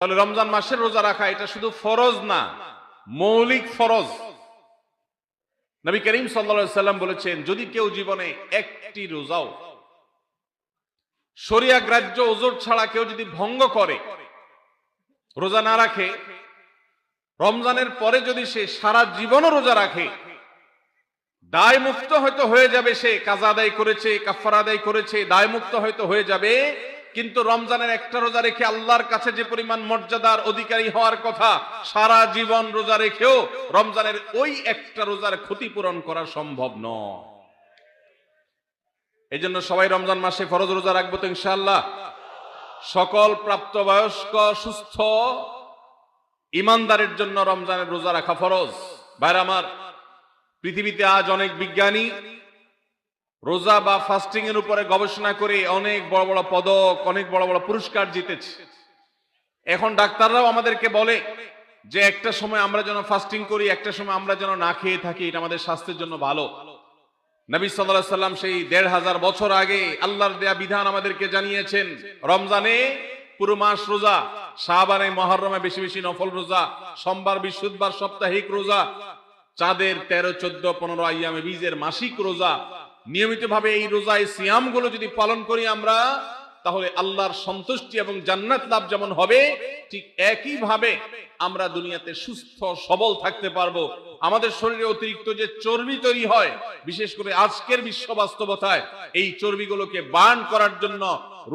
তাহলে রমজান মাসের রোজা রাখা এটা শুধু ফরজ না, মৌলিক ফরজ। নবী করিম সাল্লাল্লাহু আলাইহি সাল্লাম বলেছেন, যদি কেউ জীবনে একটি রোজাও শরিয়া গ্রাহ্য ওজর ছাড়া কেউ যদি ভঙ্গ করে, রোজা না রাখে, রমজানের পরে যদি সে সারা জীবনও রোজা রাখে, দায় মুক্ত হয়তো হয়ে যাবে, সে কাজা আদায় করেছে, কাফারা আদায় করেছে, দায় মুক্ত হয়তো হয়ে যাবে, কিন্তু রমজানের একটা রোজা রেখে আল্লাহর কাছে যে পরিমাণ মর্যাদার অধিকারী হওয়ার কথা, সারা জীবন রোজা রেখেও রমজানের ওই একটা রোজার ক্ষতিপূরণ করা সম্ভব নয়। এই জন্য সবাই রমজান মাসে ফরজ রোজা রাখবো তো ইনশাআল্লাহ। সকল প্রাপ্তবয়স্ক সুস্থ ইমানদারের জন্য রমজানের রোজা রাখা ফরজ। ভাইরা আমার, পৃথিবীতে আজ অনেক বিজ্ঞানী রোজা বা ফাস্টিং এর উপরে গবেষণা করে অনেক বড় বড় পদক, অনেক বড় বড় পুরস্কার জিতেছে। এখন ডাক্তাররাও আমাদেরকে বলে যে একটা সময় আমরা যেন ফাস্টিং করি, একটা সময় আমরা যেন না খেয়ে থাকি, এটা আমাদের স্বাস্থ্যের জন্য ভালো। নবী সাল্লাল্লাহু আলাইহি সাল্লাম সেই ১৫০০ বছর আগে আল্লাহর দেয়া বিধান আমাদেরকে জানিয়েছেন। রমজানে পুরো মাস রোজা, শাবানে মুহররমে বেশি বেশি নফল রোজা, সোমবার বৃহস্পতিবার সাপ্তাহিক রোজা, চাঁদের ১৩, ১৪, ১৫ আইয়ামে বীজের মাসিক রোজা। নিয়মিতভাবে এই রোজায় সিয়ামগুলো যদি পালন করি আমরা, তাহলে আল্লাহর সন্তুষ্টি এবং জান্নাত লাভ যেমন হবে, ঠিক একই ভাবে আমরা দুনিয়াতে সুস্থ সবল থাকতে পারবো। আমাদের শরীরে অতিরিক্ত যে চর্বি তৈরি হয়, বিশেষ করে আজকের বিশ্ব বাস্তবতায়, এই চর্বিগুলোকে বার্ন করার জন্য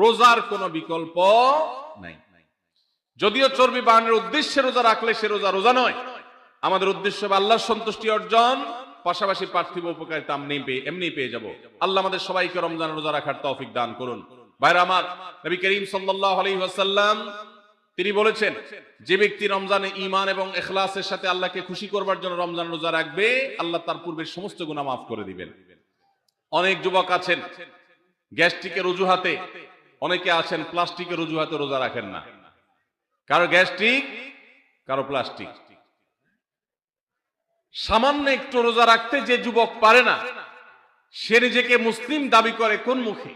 রোজার কোনো বিকল্প নাই। যদিও চর্বি বার্নের উদ্দেশ্যে রোজা রাখলে সে রোজা রোজা নয়। আমাদের উদ্দেশ্য হবে আল্লাহর সন্তুষ্টি অর্জন, পাশাপাশি পার্থিব উপকারিতা এমনি পেয়ে যাব। আল্লাহ আমাদের সবাইকে রমজান রোজা রাখার তৌফিক দান করুন। ভাইরা আমার, নবী করিম সাল্লাল্লাহু আলাইহি ওয়াসাল্লাম তিনি বলেছেন, যে ব্যক্তি রমজানে ঈমান এবং ইখলাসের সাথে আল্লাহকে খুশি করবার জন্য রমজান রোজা রাখবে, আল্লাহ তার পূর্বের সমস্ত গুনাহ মাফ করে দিবেন। অনেক যুবক আছেন গ্যাস্ট্রিকের অজুহাতে, অনেকে আছেন প্লাস্টিকের অজুহাতে রোজা রাখেন না। কারো গ্যাস্ট্রিক, কারো প্লাস্টিক। সামান্য একটু রোজা রাখতে যে যুবক পারে না, সে নিজেকে মুসলিম দাবি করে কোন মুখে?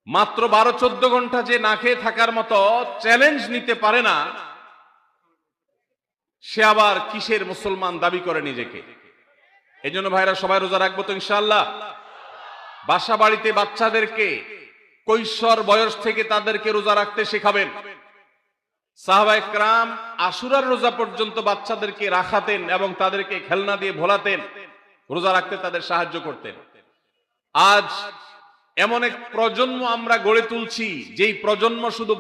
মাত্র ১২-১৪ ঘন্টা যে না খেয়ে থাকার মতো চ্যালেঞ্জ নিতে পারে না, সে আবার কিসের মুসলমান দাবি করে নিজেকে? এই জন্য ভাইরা সবাই রোজা রাখবো তো ইনশাআল্লাহ। বাসা বাড়িতে বাচ্চাদেরকে কৈশোর বয়স থেকে তাদেরকে রোজা রাখতে শেখাবেন। সাহাবায়ে কেরাম আশুরার রোজা পর্যন্ত বাচ্চাদেরকে রাখাতেন এবং তাদেরকে খেলনা দিয়ে ভোলাতেন, রোজা রাখতে তাদের সাহায্য করতেন। আজ এমন এক প্রজন্ম আমরা গড়ে তুলছি, যেই প্রজন্ম শুধু